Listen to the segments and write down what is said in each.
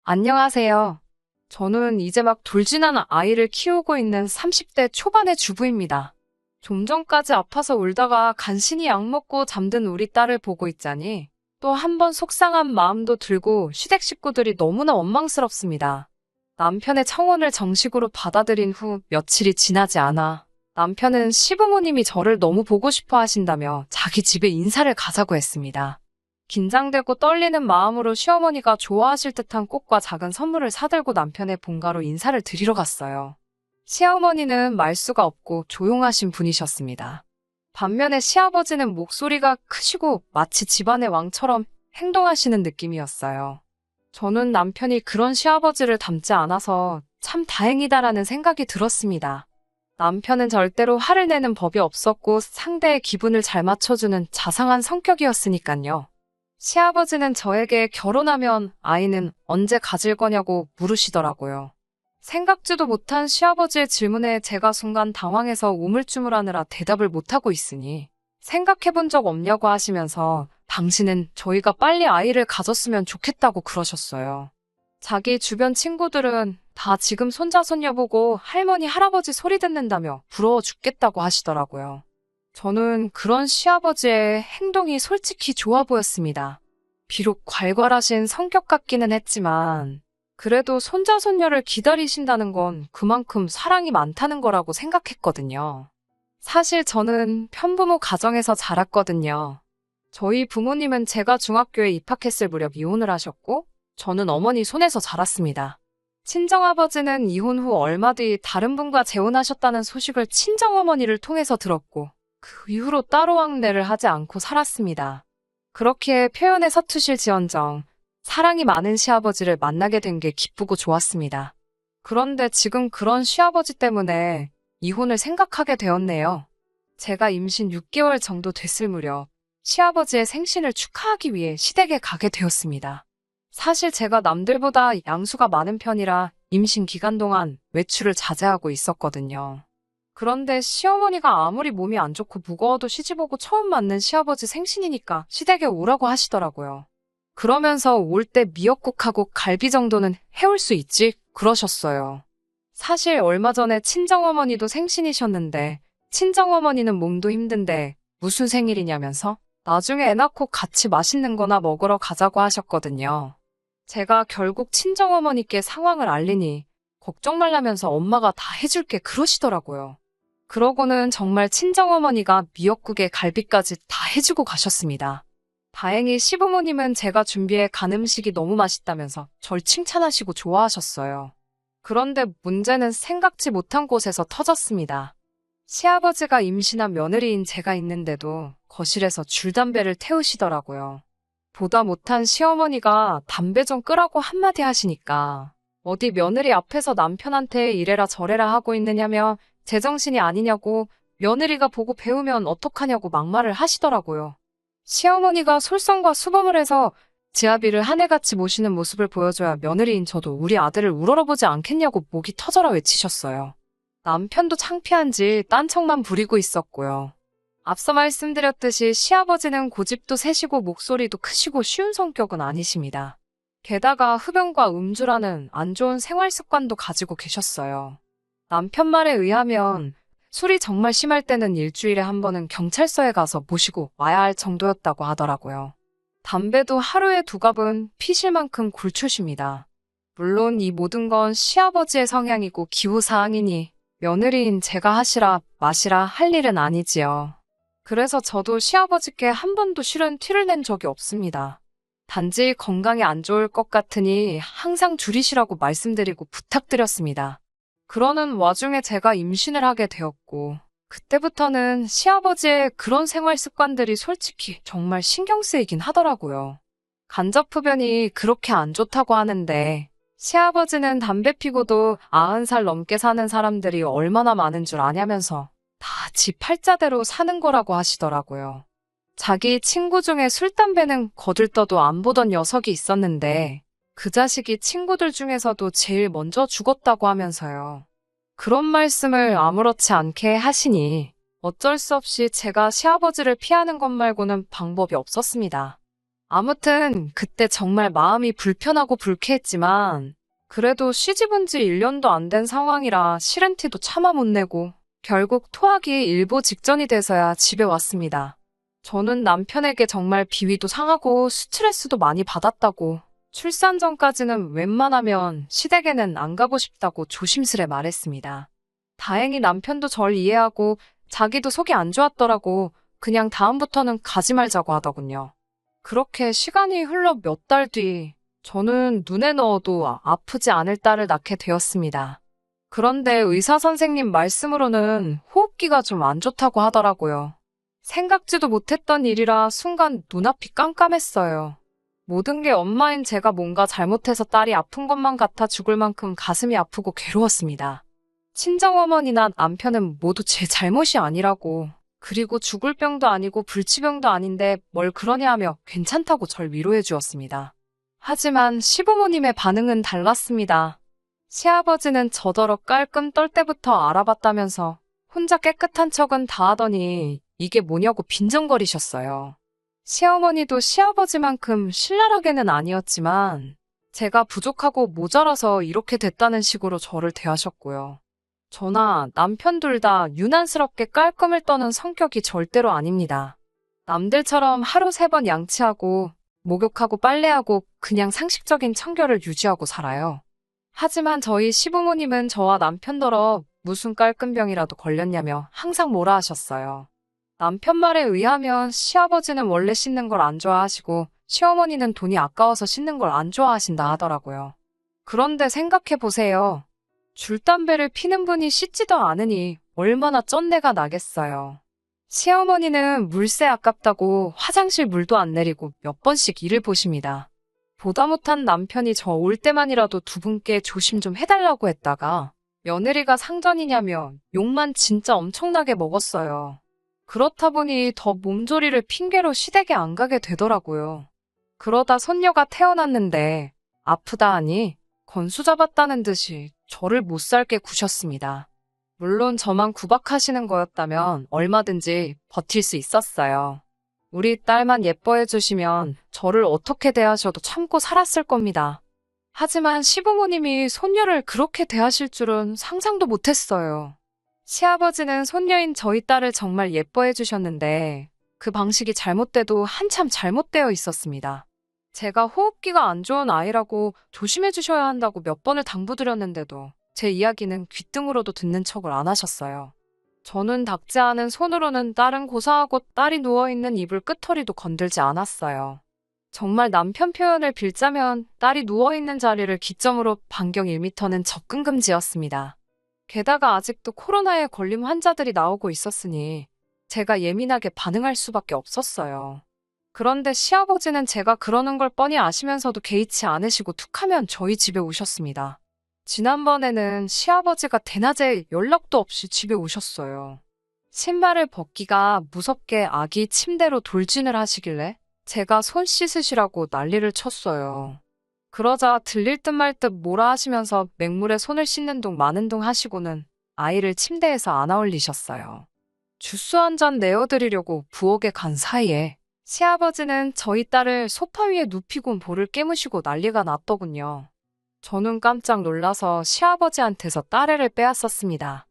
안녕하세요. 저는 이제 막 돌진하는 아이를 키우고 있는 30대 초반의 주부입니다. 좀 전까지 아파서 울다가 간신히 약 먹고 잠든 우리 딸을 보고 있자니 또 한 번 속상한 마음도 들고 시댁 식구들이 너무나 원망스럽습니다. 남편의 청혼을 정식으로 받아들인 후 며칠이 지나지 않아 남편은 시부모님이 저를 너무 보고 싶어 하신다며 자기 집에 인사를 가자고 했습니다. 긴장되고 떨리는 마음으로 시어머니가 좋아하실 듯한 꽃과 작은 선물을 사들고 남편의 본가로 인사를 드리러 갔어요. 시어머니는 말수가 없고 조용하신 분이셨습니다. 반면에 시아버지는 목소리가 크시고 마치 집안의 왕처럼 행동하시는 느낌이었어요. 저는 남편이 그런 시아버지를 닮지 않아서 참 다행이다라는 생각이 들었습니다. 남편은 절대로 화를 내는 법이 없었고 상대의 기분을 잘 맞춰주는 자상한 성격이었으니까요. 시아버지는 저에게 결혼하면 아이는 언제 가질 거냐고 물으시더라고요. 생각지도 못한 시아버지의 질문에 제가 순간 당황해서 우물쭈물하느라 대답을 못하고 있으니 생각해본 적 없냐고 하시면서 당신은 저희가 빨리 아이를 가졌으면 좋겠다고 그러셨어요. 자기 주변 친구들은 다 지금 손자 손녀 보고 할머니 할아버지 소리 듣는다며 부러워 죽겠다고 하시더라고요. 저는 그런 시아버지의 행동이 솔직히 좋아 보였습니다. 비록 괄괄하신 성격 같기는 했지만 그래도 손자 손녀를 기다리신다는 건 그만큼 사랑이 많다는 거라고 생각했거든요. 사실 저는 편부모 가정에서 자랐거든요. 저희 부모님은 제가 중학교에 입학했을 무렵 이혼을 하셨고 저는 어머니 손에서 자랐습니다. 친정아버지는 이혼 후 얼마 뒤 다른 분과 재혼하셨다는 소식을 친정어머니를 통해서 들었고 그 이후로 따로 왕래를 하지 않고 살았습니다. 그렇게 표현에 서투실지언정 사랑이 많은 시아버지를 만나게 된 게 기쁘고 좋았습니다. 그런데 지금 그런 시아버지 때문에 이혼을 생각하게 되었네요. 제가 임신 6개월 정도 됐을 무렵 시아버지의 생신을 축하하기 위해 시댁에 가게 되었습니다. 사실 제가 남들보다 양수가 많은 편이라 임신 기간 동안 외출을 자제하고 있었거든요. 그런데 시어머니가 아무리 몸이 안 좋고 무거워도 시집오고 처음 맞는 시아버지 생신이니까 시댁에 오라고 하시더라고요. 그러면서 올 때 미역국하고 갈비 정도는 해올 수 있지? 그러셨어요. 사실 얼마 전에 친정어머니도 생신이셨는데 친정어머니는 몸도 힘든데 무슨 생일이냐면서 나중에 애 낳고 같이 맛있는 거나 먹으러 가자고 하셨거든요. 제가 결국 친정어머니께 상황을 알리니 걱정 말라면서 엄마가 다 해줄게 그러시더라고요. 그러고는 정말 친정어머니가 미역국에 갈비까지 다 해주고 가셨습니다. 다행히 시부모님은 제가 준비해 간 음식이 너무 맛있다면서 절 칭찬하시고 좋아하셨어요. 그런데 문제는 생각지 못한 곳에서 터졌습니다. 시아버지가 임신한 며느리인 제가 있는데도 거실에서 줄담배를 태우시더라고요. 보다 못한 시어머니가 담배 좀 끄라고 한마디 하시니까 어디 며느리 앞에서 남편한테 이래라 저래라 하고 있느냐며 제정신이 아니냐고 며느리가 보고 배우면 어떡하냐고 막말을 하시더라고요. 시어머니가 솔선과 수범을 해서 지아비를 하늘같이 모시는 모습을 보여줘야 며느리인 저도 우리 아들을 우러러보지 않겠냐고 목이 터져라 외치셨어요. 남편도 창피한지 딴청만 부리고 있었고요. 앞서 말씀드렸듯이 시아버지는 고집도 세시고 목소리도 크시고 쉬운 성격은 아니십니다. 게다가 흡연과 음주라는 안 좋은 생활 습관도 가지고 계셨어요. 남편 말에 의하면 술이 정말 심할 때는 일주일에 한 번은 경찰서에 가서 모시고 와야 할 정도였다고 하더라고요. 담배도 하루에 2갑은 피실 만큼 굴초십니다. 물론 이 모든 건 시아버지의 성향이고 기호사항이니 며느리인 제가 하시라 마시라 할 일은 아니지요. 그래서 저도 시아버지께 한 번도 싫은 티를 낸 적이 없습니다. 단지 건강에 안 좋을 것 같으니 항상 줄이시라고 말씀드리고 부탁드렸습니다. 그러는 와중에 제가 임신을 하게 되었고 그때부터는 시아버지의 그런 생활 습관들이 솔직히 정말 신경 쓰이긴 하더라고요. 간접흡연이 그렇게 안 좋다고 하는데 시아버지는 담배 피고도 90살 넘게 사는 사람들이 얼마나 많은 줄 아냐면서 다 지 팔자대로 사는 거라고 하시더라고요. 자기 친구 중에 술, 담배는 거들떠도 안 보던 녀석이 있었는데 그 자식이 친구들 중에서도 제일 먼저 죽었다고 하면서요. 그런 말씀을 아무렇지 않게 하시니 어쩔 수 없이 제가 시아버지를 피하는 것 말고는 방법이 없었습니다. 아무튼 그때 정말 마음이 불편하고 불쾌했지만 그래도 시집온 지 1년도 안 된 상황이라 싫은 티도 차마 못 내고 결국 토하기 일보 직전이 돼서야 집에 왔습니다. 저는 남편에게 정말 비위도 상하고 스트레스도 많이 받았다고 출산 전까지는 웬만하면 시댁에는 안 가고 싶다고 조심스레 말했습니다. 다행히 남편도 절 이해하고 자기도 속이 안 좋았더라고 그냥 다음부터는 가지 말자고 하더군요. 그렇게 시간이 흘러 몇 달 뒤 저는 눈에 넣어도 아프지 않을 딸을 낳게 되었습니다. 그런데 의사 선생님 말씀으로는 호흡기가 좀 안 좋다고 하더라고요. 생각지도 못했던 일이라 순간 눈앞이 깜깜했어요. 모든 게 엄마인 제가 뭔가 잘못해서 딸이 아픈 것만 같아 죽을 만큼 가슴이 아프고 괴로웠습니다. 친정어머니나 남편은 모두 제 잘못이 아니라고, 그리고 죽을 병도 아니고 불치병도 아닌데 뭘 그러냐 하며 괜찮다고 절 위로해 주었습니다. 하지만 시부모님의 반응은 달랐습니다. 시아버지는 저더러 깔끔 떨 때부터 알아봤다면서 혼자 깨끗한 척은 다 하더니 이게 뭐냐고 빈정거리셨어요. 시어머니도 시아버지만큼 신랄하게는 아니었지만 제가 부족하고 모자라서 이렇게 됐다는 식으로 저를 대하셨고요. 저나 남편 둘 다 유난스럽게 깔끔을 떠는 성격이 절대로 아닙니다. 남들처럼 하루 3번 양치하고 목욕하고 빨래하고 그냥 상식적인 청결을 유지하고 살아요. 하지만 저희 시부모님은 저와 남편더러 무슨 깔끔병이라도 걸렸냐며 항상 뭐라 하셨어요. 남편 말에 의하면 시아버지는 원래 씻는 걸 안 좋아하시고 시어머니는 돈이 아까워서 씻는 걸 안 좋아하신다 하더라고요. 그런데 생각해 보세요. 줄담배를 피는 분이 씻지도 않으니 얼마나 쩐내가 나겠어요. 시어머니는 물세 아깝다고 화장실 물도 안 내리고 몇 번씩 일을 보십니다. 보다 못한 남편이 저 올 때만이라도 두 분께 조심 좀 해달라고 했다가 며느리가 상전이냐며 욕만 진짜 엄청나게 먹었어요. 그렇다 보니 더 몸조리를 핑계로 시댁에 안 가게 되더라고요. 그러다 손녀가 태어났는데 아프다 하니 건수 잡았다는 듯이 저를 못 살게 구셨습니다. 물론 저만 구박하시는 거였다면 얼마든지 버틸 수 있었어요. 우리 딸만 예뻐해 주시면 저를 어떻게 대하셔도 참고 살았을 겁니다. 하지만 시부모님이 손녀를 그렇게 대하실 줄은 상상도 못했어요. 시아버지는 손녀인 저희 딸을 정말 예뻐해 주셨는데 그 방식이 잘못돼도 한참 잘못되어 있었습니다. 제가 호흡기가 안 좋은 아이라고 조심해 주셔야 한다고 몇 번을 당부드렸는데도 제 이야기는 귓등으로도 듣는 척을 안 하셨어요. 저는 닿지 않은 손으로는 딸은 고사하고 딸이 누워있는 이불 끄터리도 건들지 않았어요. 정말 남편 표현을 빌자면 딸이 누워있는 자리를 기점으로 반경 1m는 접근 금지였습니다. 게다가 아직도 코로나에 걸린 환자들이 나오고 있었으니 제가 예민하게 반응할 수밖에 없었어요. 그런데 시아버지는 제가 그러는 걸 뻔히 아시면서도 개의치 않으시고 툭하면 저희 집에 오셨습니다. 지난번에는 시아버지가 대낮에 연락도 없이 집에 오셨어요. 신발을 벗기가 무섭게 아기 침대로 돌진을 하시길래 제가 손 씻으시라고 난리를 쳤어요. 그러자 들릴 듯 말 듯 뭐라 하시면서 맹물에 손을 씻는 둥 마는 둥 하시고는 아이를 침대에서 안아 올리셨어요. 주스 한 잔 내어드리려고 부엌에 간 사이에 시아버지는 저희 딸을 소파 위에 눕히고 볼을 깨무시고 난리가 났더군요. 저는 깜짝 놀라서 시아버지한테서 딸애를 빼앗았습니다.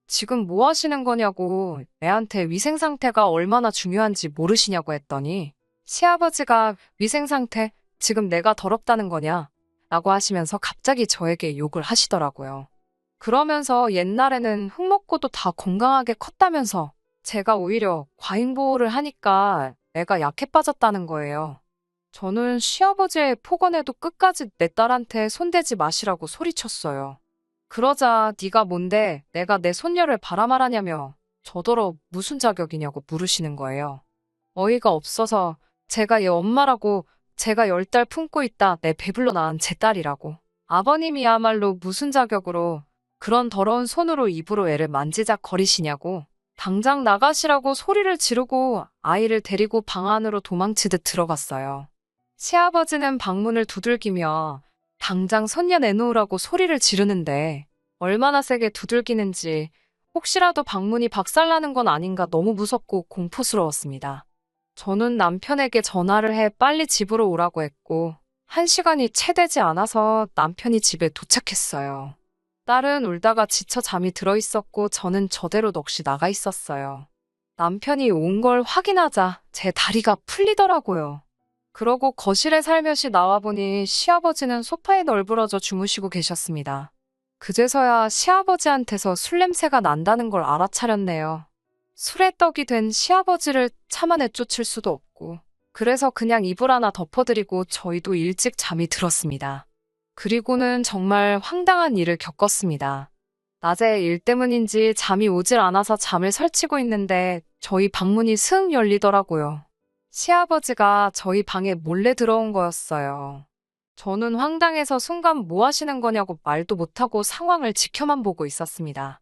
지금 뭐 하시는 거냐고 애한테 위생 상태가 얼마나 중요한지 모르시냐고 했더니 시아버지가 위생 상태? 지금 내가 더럽다는 거냐? 라고 하시면서 갑자기 저에게 욕을 하시더라고요. 그러면서 옛날에는 흙 먹고도 다 건강하게 컸다면서 제가 오히려 과잉 보호를 하니까 애가 약해 빠졌다는 거예요. 저는 시아버지의 폭언에도 끝까지 내 딸한테 손대지 마시라고 소리쳤어요. 그러자 네가 뭔데 내가 내 손녀를 바라말하냐며 저더러 무슨 자격이냐고 물으시는 거예요. 어이가 없어서 제가 얘 엄마라고 제가 10달 품고 있다 내 배불러 낳은 제 딸이라고. 아버님이야말로 무슨 자격으로 그런 더러운 손으로 입으로 애를 만지작거리시냐고. 당장 나가시라고 소리를 지르고 아이를 데리고 방 안으로 도망치듯 들어갔어요. 시아버지는 방문을 두들기며 당장 손녀 내놓으라고 소리를 지르는데 얼마나 세게 두들기는지 혹시라도 방문이 박살나는 건 아닌가 너무 무섭고 공포스러웠습니다. 저는 남편에게 전화를 해 빨리 집으로 오라고 했고, 1시간이 채 되지 않아서 남편이 집에 도착했어요. 딸은 울다가 지쳐 잠이 들어 있었고 저는 저대로 넋이 나가 있었어요. 남편이 온 걸 확인하자 제 다리가 풀리더라고요. 그러고 거실에 살며시 나와보니 시아버지는 소파에 널브러져 주무시고 계셨습니다. 그제서야 시아버지한테서 술 냄새가 난다는 걸 알아차렸네요. 술에 떡이 된 시아버지를 차마 내쫓을 수도 없고, 그래서 그냥 이불 하나 덮어드리고 저희도 일찍 잠이 들었습니다. 그리고는 정말 황당한 일을 겪었습니다. 낮에 일 때문인지 잠이 오질 않아서 잠을 설치고 있는데 저희 방문이 스흥 열리더라고요. 시아버지가 저희 방에 몰래 들어온 거였어요. 저는 황당해서 순간 뭐 하시는 거냐고 말도 못하고 상황을 지켜만 보고 있었습니다.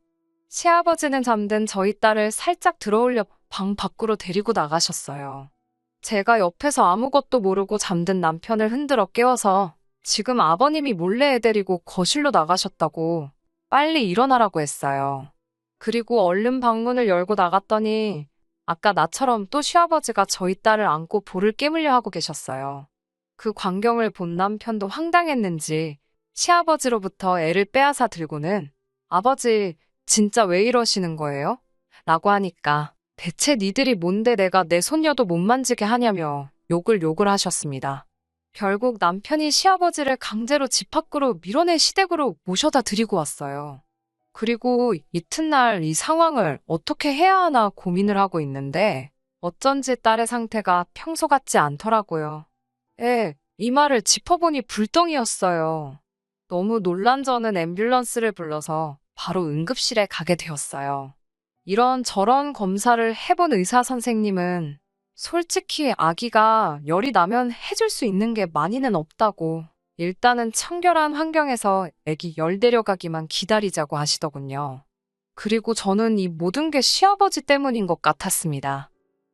시아버지는 잠든 저희 딸을 살짝 들어올려 방 밖으로 데리고 나가셨어요. 제가 옆에서 아무것도 모르고 잠든 남편을 흔들어 깨워서 지금 아버님이 몰래 애 데리고 거실로 나가셨다고 빨리 일어나라고 했어요. 그리고 얼른 방문을 열고 나갔더니 아까 나처럼 또 시아버지가 저희 딸을 안고 볼을 깨물려 하고 계셨어요. 그 광경을 본 남편도 황당했는지 시아버지로부터 애를 빼앗아 들고는 아버지 진짜 왜 이러시는 거예요? 라고 하니까 대체 니들이 뭔데 내가 내 손녀도 못 만지게 하냐며 욕을 하셨습니다. 결국 남편이 시아버지를 강제로 집 밖으로 밀어내 시댁으로 모셔다 드리고 왔어요. 그리고 이튿날 이 상황을 어떻게 해야 하나 고민을 하고 있는데 어쩐지 딸의 상태가 평소 같지 않더라고요. 이 말을 짚어보니 불똥이었어요. 너무 놀란 저는 앰뷸런스를 불러서 바로 응급실에 가게 되었어요. 이런저런 검사를 해본 의사 선생님은 솔직히 아기가 열이 나면 해줄 수 있는 게 많이는 없다고 일단은 청결한 환경에서 아기 열 데려가기만 기다리자고 하시더군요. 그리고 저는 이 모든 게 시아버지 때문인 것 같았습니다.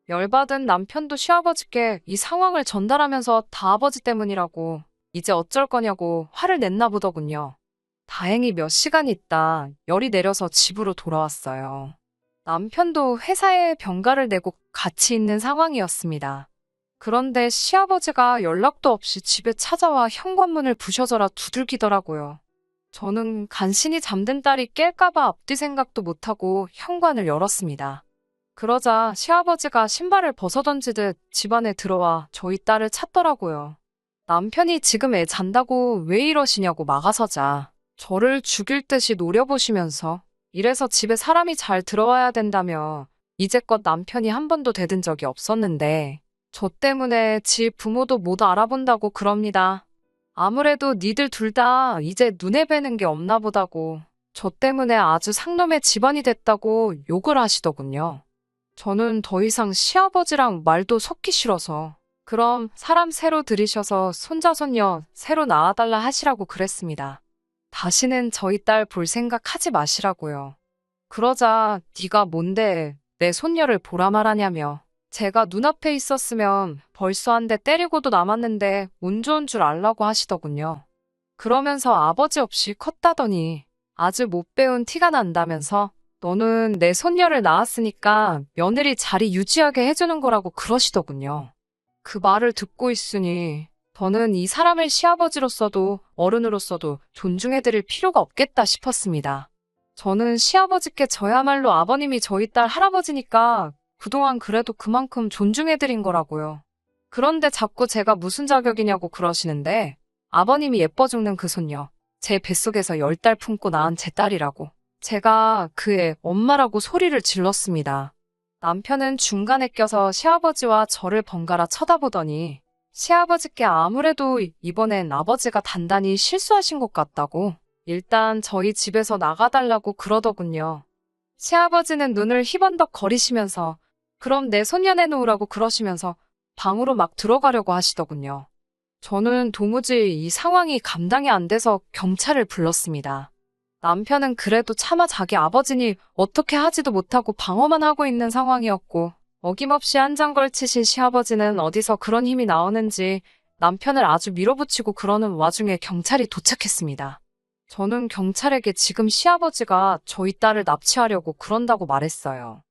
열받은 남편도 시아버지께 이 상황을 전달하면서 다 아버지 때문이라고 이제 어쩔 거냐고 화를 냈나 보더군요. 다행히 몇 시간 있다 열이 내려서 집으로 돌아왔어요. 남편도 회사에 병가를 내고 같이 있는 상황이었습니다. 그런데 시아버지가 연락도 없이 집에 찾아와 현관문을 부셔져라 두들기더라고요. 저는 간신히 잠든 딸이 깰까봐 앞뒤 생각도 못하고 현관을 열었습니다. 그러자 시아버지가 신발을 벗어던지듯 집안에 들어와 저희 딸을 찾더라고요. 남편이 지금 애 잔다고 왜 이러시냐고 막아서자 저를 죽일 듯이 노려보시면서 이래서 집에 사람이 잘 들어와야 된다며 이제껏 남편이 한 번도 대든 적이 없었는데 저 때문에 지 부모도 못 알아본다고 그럽니다. 아무래도 니들 둘 다 이제 눈에 뵈는 게 없나 보다고 저 때문에 아주 상놈의 집안이 됐다고 욕을 하시더군요. 저는 더 이상 시아버지랑 말도 섞기 싫어서 그럼 사람 새로 들이셔서 손자 손녀 새로 낳아달라 하시라고 그랬습니다. 다시는 저희 딸 볼 생각 하지 마시라고요. 그러자 네가 뭔데 내 손녀를 보라 말하냐며 제가 눈앞에 있었으면 벌써 한 대 때리고도 남았는데 운 좋은 줄 알라고 하시더군요. 그러면서 아버지 없이 컸다더니 아주 못 배운 티가 난다면서 너는 내 손녀를 낳았으니까 며느리 자리 유지하게 해주는 거라고 그러시더군요. 그 말을 듣고 있으니 저는 이 사람을 시아버지로서도 어른으로서도 존중해드릴 필요가 없겠다 싶었습니다. 저는 시아버지께 저야말로 아버님이 저희 딸 할아버지니까 그동안 그래도 그만큼 존중해드린 거라고요. 그런데 자꾸 제가 무슨 자격이냐고 그러시는데 아버님이 예뻐 죽는 그 손녀, 제 뱃속에서 10달 품고 낳은 제 딸이라고. 제가 그의 엄마라고 소리를 질렀습니다. 남편은 중간에 껴서 시아버지와 저를 번갈아 쳐다보더니 시아버지께 아무래도 이번엔 아버지가 단단히 실수하신 것 같다고 일단 저희 집에서 나가달라고 그러더군요. 시아버지는 눈을 희번덕 거리시면서 그럼 내 손녀 내놓으라고 그러시면서 방으로 막 들어가려고 하시더군요. 저는 도무지 이 상황이 감당이 안 돼서 경찰을 불렀습니다. 남편은 그래도 차마 자기 아버지니 어떻게 하지도 못하고 방어만 하고 있는 상황이었고 어김없이 한 장 걸치신 시아버지는 어디서 그런 힘이 나오는지 남편을 아주 밀어붙이고 그러는 와중에 경찰이 도착했습니다. 저는 경찰에게 지금 시아버지가 저희 딸을 납치하려고 그런다고 말했어요.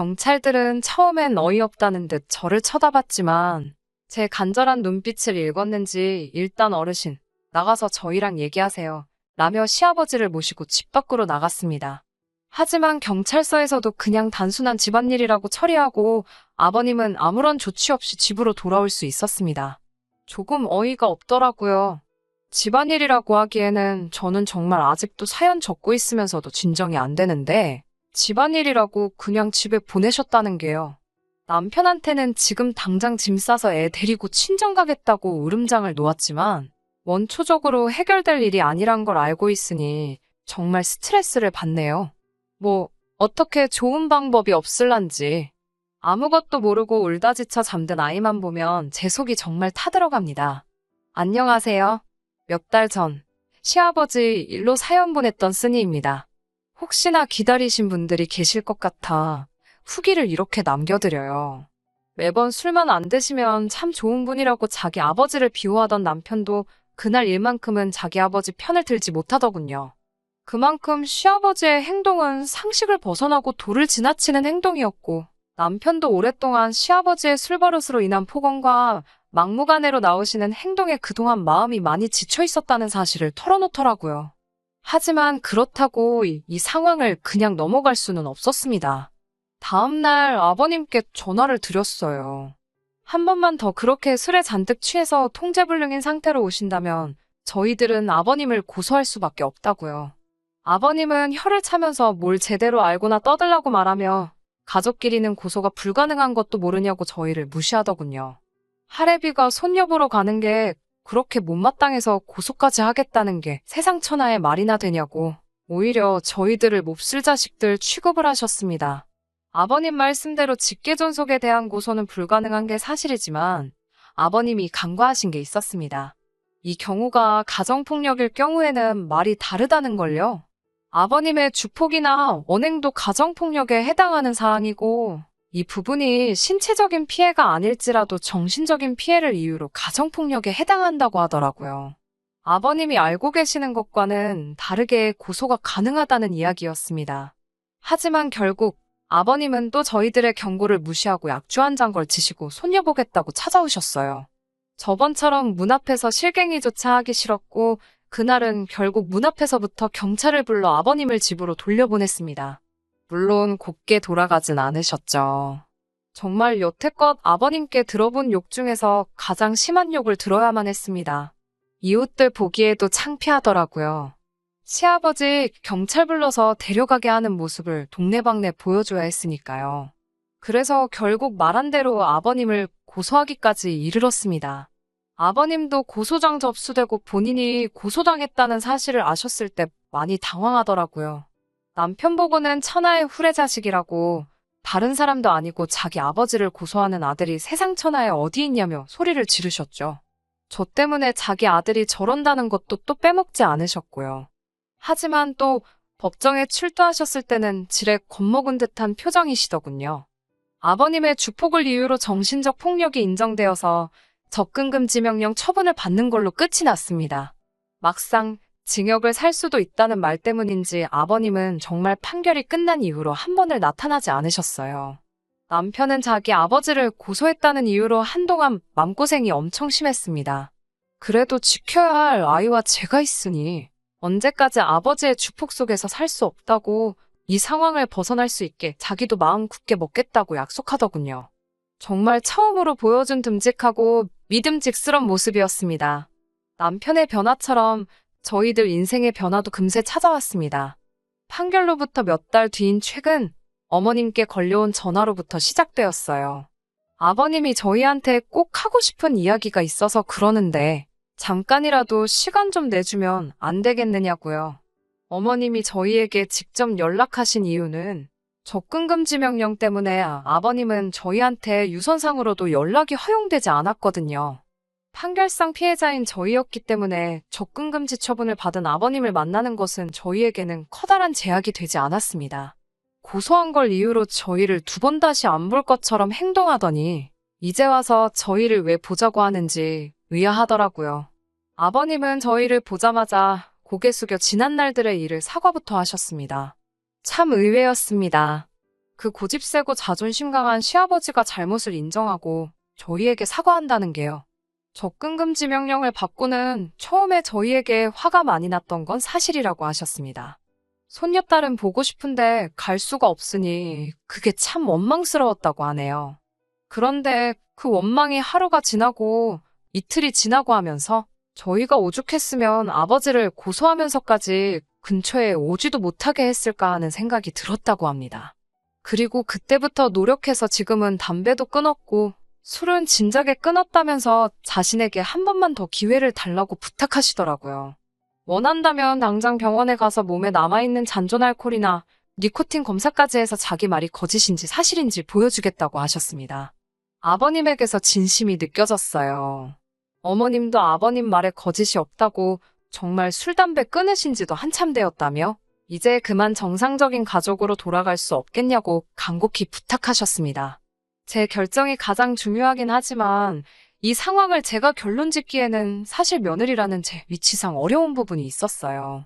경찰들은 처음엔 어이없다는 듯 저를 쳐다봤지만 제 간절한 눈빛을 읽었는지 일단 어르신, 나가서 저희랑 얘기하세요. 라며 시아버지를 모시고 집 밖으로 나갔습니다. 하지만 경찰서에서도 그냥 단순한 집안일이라고 처리하고 아버님은 아무런 조치 없이 집으로 돌아올 수 있었습니다. 조금 어이가 없더라고요. 집안일이라고 하기에는 저는 정말 아직도 사연 적고 있으면서도 진정이 안 되는데 집안일이라고 그냥 집에 보내셨다는 게요. 남편한테는 지금 당장 짐 싸서 애 데리고 친정 가겠다고 으름장을 놓았지만 원초적으로 해결될 일이 아니란 걸 알고 있으니 정말 스트레스를 받네요. 뭐 어떻게 좋은 방법이 없을란지. 아무것도 모르고 울다 지쳐 잠든 아이만 보면 제 속이 정말 타들어갑니다. 안녕하세요. 몇 달 전 시아버지 일로 사연 보냈던 쓰니입니다. 혹시나 기다리신 분들이 계실 것 같아 후기를 이렇게 남겨드려요. 매번 술만 안 드시면 참 좋은 분이라고 자기 아버지를 비호하던 남편도 그날 일만큼은 자기 아버지 편을 들지 못하더군요. 그만큼 시아버지의 행동은 상식을 벗어나고 도를 지나치는 행동이었고 남편도 오랫동안 시아버지의 술버릇으로 인한 폭언과 막무가내로 나오시는 행동에 그동안 마음이 많이 지쳐 있었다는 사실을 털어놓더라고요. 하지만 그렇다고 이 상황을 그냥 넘어갈 수는 없었습니다. 다음날 아버님께 전화를 드렸어요. 한 번만 더 그렇게 술에 잔뜩 취해서 통제불능인 상태로 오신다면 저희들은 아버님을 고소할 수밖에 없다고요. 아버님은 혀를 차면서 뭘 제대로 알고나 떠들라고 말하며 가족끼리는 고소가 불가능한 것도 모르냐고 저희를 무시하더군요. 할애비가 손녀 보러 가는 게 그렇게 못마땅해서 고소까지 하겠다는 게 세상 천하의 말이나 되냐고 오히려 저희들을 몹쓸 자식들 취급을 하셨습니다. 아버님 말씀대로 직계존속에 대한 고소는 불가능한 게 사실이지만 아버님이 간과하신 게 있었습니다. 이 경우가 가정폭력일 경우에는 말이 다르다는 걸요. 아버님의 주폭이나 언행도 가정폭력에 해당하는 사안이고 이 부분이 신체적인 피해가 아닐지라도 정신적인 피해를 이유로 가정폭력에 해당한다고 하더라고요. 아버님이 알고 계시는 것과는 다르게 고소가 가능하다는 이야기였습니다. 하지만 결국 아버님은 또 저희들의 경고를 무시하고 약주 한 잔 걸치시고 손녀 보겠다고 찾아오셨어요. 저번처럼 문 앞에서 실갱이조차 하기 싫었고 그날은 결국 문 앞에서부터 경찰을 불러 아버님을 집으로 돌려보냈습니다. 물론 곱게 돌아가진 않으셨죠. 정말 여태껏 아버님께 들어본 욕 중에서 가장 심한 욕을 들어야만 했습니다. 이웃들 보기에도 창피하더라고요. 시아버지 경찰 불러서 데려가게 하는 모습을 동네방네 보여줘야 했으니까요. 그래서 결국 말한 대로 아버님을 고소하기까지 이르렀습니다. 아버님도 고소장 접수되고 본인이 고소당했다는 사실을 아셨을 때 많이 당황하더라고요. 남편 보고는 천하의 후레자식이라고 다른 사람도 아니고 자기 아버지를 고소하는 아들이 세상 천하에 어디 있냐며 소리를 지르셨죠. 저 때문에 자기 아들이 저런다는 것도 또 빼먹지 않으셨고요. 하지만 또 법정에 출두하셨을 때는 지레 겁먹은 듯한 표정이시더군요. 아버님의 주폭을 이유로 정신적 폭력이 인정되어서 접근금지 명령 처분을 받는 걸로 끝이 났습니다. 막상 징역을 살 수도 있다는 말 때문인지 아버님은 정말 판결이 끝난 이후로 한 번을 나타나지 않으셨어요. 남편은 자기 아버지를 고소했다는 이유로 한동안 맘고생이 엄청 심했습니다. 그래도 지켜야 할 아이와 제가 있으니 언제까지 아버지의 주폭 속에서 살 수 없다고 이 상황을 벗어날 수 있게 자기도 마음 굳게 먹겠다고 약속하더군요. 정말 처음으로 보여준 듬직하고 믿음직스런 모습이었습니다. 남편의 변화처럼 저희들 인생의 변화도 금세 찾아왔습니다. 판결로부터 몇 달 뒤인 최근 어머님께 걸려온 전화로부터 시작되었어요. 아버님이 저희한테 꼭 하고 싶은 이야기가 있어서 그러는데 잠깐이라도 시간 좀 내주면 안 되겠느냐고요. 어머님이 저희에게 직접 연락하신 이유는 접근금지 명령 때문에 아버님은 저희한테 유선상으로도 연락이 허용되지 않았거든요. 판결상 피해자인 저희였기 때문에 접근금지 처분을 받은 아버님을 만나는 것은 저희에게는 커다란 제약이 되지 않았습니다. 고소한 걸 이유로 저희를 두 번 다시 안 볼 것처럼 행동하더니 이제 와서 저희를 왜 보자고 하는지 의아하더라고요. 아버님은 저희를 보자마자 고개 숙여 지난 날들의 일을 사과부터 하셨습니다. 참 의외였습니다. 그 고집 세고 자존심 강한 시아버지가 잘못을 인정하고 저희에게 사과한다는 게요. 접근금지 명령을 받고는 처음에 저희에게 화가 많이 났던 건 사실이라고 하셨습니다. 손녀딸은 보고 싶은데 갈 수가 없으니 그게 참 원망스러웠다고 하네요. 그런데 그 원망이 하루가 지나고 이틀이 지나고 하면서 저희가 오죽했으면 아버지를 고소하면서까지 근처에 오지도 못하게 했을까 하는 생각이 들었다고 합니다. 그리고 그때부터 노력해서 지금은 담배도 끊었고 술은 진작에 끊었다면서 자신에게 한 번만 더 기회를 달라고 부탁하시더라고요. 원한다면 당장 병원에 가서 몸에 남아있는 잔존 알코올이나 니코틴 검사까지 해서 자기 말이 거짓인지 사실인지 보여주겠다고 하셨습니다. 아버님에게서 진심이 느껴졌어요. 어머님도 아버님 말에 거짓이 없다고 정말 술, 담배 끊으신 지도 한참 되었다며 이제 그만 정상적인 가족으로 돌아갈 수 없겠냐고 간곡히 부탁하셨습니다. 제 결정이 가장 중요하긴 하지만 이 상황을 제가 결론 짓기에는 사실 며느리라는 제 위치상 어려운 부분이 있었어요.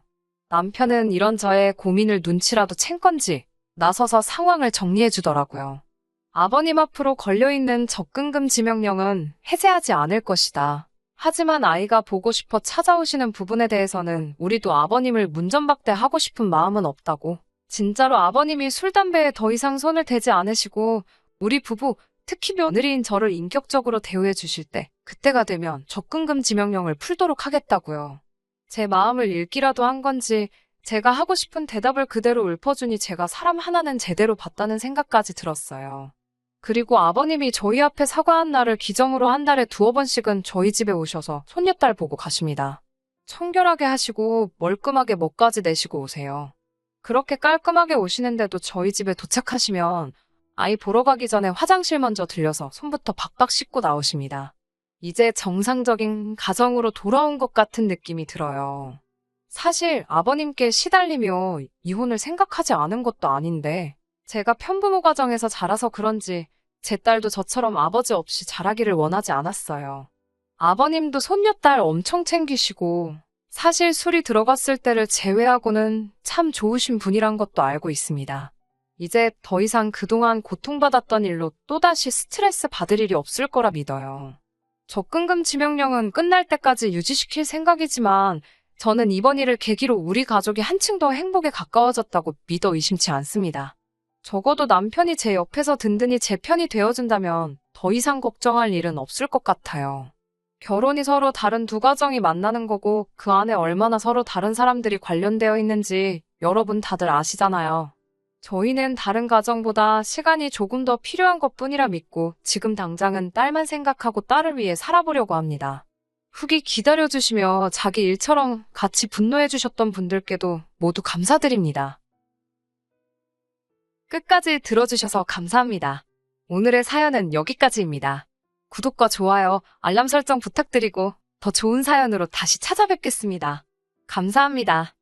남편은 이런 저의 고민을 눈치라도 챈 건지 나서서 상황을 정리해 주더라고요. 아버님 앞으로 걸려있는 접근금지 명령은 해제하지 않을 것이다. 하지만 아이가 보고 싶어 찾아오시는 부분에 대해서는 우리도 아버님을 문전박대하고 싶은 마음은 없다고. 진짜로 아버님이 술, 담배에 더 이상 손을 대지 않으시고 우리 부부, 특히 며느리인 저를 인격적으로 대우해 주실 때 그때가 되면 접근금지 명령을 풀도록 하겠다고요. 제 마음을 읽기라도 한 건지 제가 하고 싶은 대답을 그대로 읊어주니 제가 사람 하나는 제대로 봤다는 생각까지 들었어요. 그리고 아버님이 저희 앞에 사과한 날을 기정으로 한 달에 2-3번씩은 저희 집에 오셔서 손녀딸 보고 가십니다. 청결하게 하시고 멀끔하게 먹까지 내시고 오세요. 그렇게 깔끔하게 오시는데도 저희 집에 도착하시면 아이 보러 가기 전에 화장실 먼저 들려서 손부터 박박 씻고 나오십니다. 이제 정상적인 가정으로 돌아온 것 같은 느낌이 들어요. 사실 아버님께 시달리며 이혼을 생각하지 않은 것도 아닌데 제가 편부모 가정에서 자라서 그런지 제 딸도 저처럼 아버지 없이 자라기를 원하지 않았어요. 아버님도 손녀딸 엄청 챙기시고 사실 술이 들어갔을 때를 제외하고는 참 좋으신 분이란 것도 알고 있습니다. 이제 더 이상 그동안 고통받았던 일로 또다시 스트레스 받을 일이 없을 거라 믿어요. 접근금지 명령은 끝날 때까지 유지시킬 생각이지만 저는 이번 일을 계기로 우리 가족이 한층 더 행복에 가까워졌다고 믿어 의심치 않습니다. 적어도 남편이 제 옆에서 든든히 제 편이 되어준다면 더 이상 걱정할 일은 없을 것 같아요. 결혼이 서로 다른 두 가정이 만나는 거고 그 안에 얼마나 서로 다른 사람들이 관련되어 있는지 여러분 다들 아시잖아요. 저희는 다른 가정보다 시간이 조금 더 필요한 것뿐이라 믿고 지금 당장은 딸만 생각하고 딸을 위해 살아보려고 합니다. 후기 기다려주시며 자기 일처럼 같이 분노해주셨던 분들께도 모두 감사드립니다. 끝까지 들어주셔서 감사합니다. 오늘의 사연은 여기까지입니다. 구독과 좋아요, 알람 설정 부탁드리고 더 좋은 사연으로 다시 찾아뵙겠습니다. 감사합니다.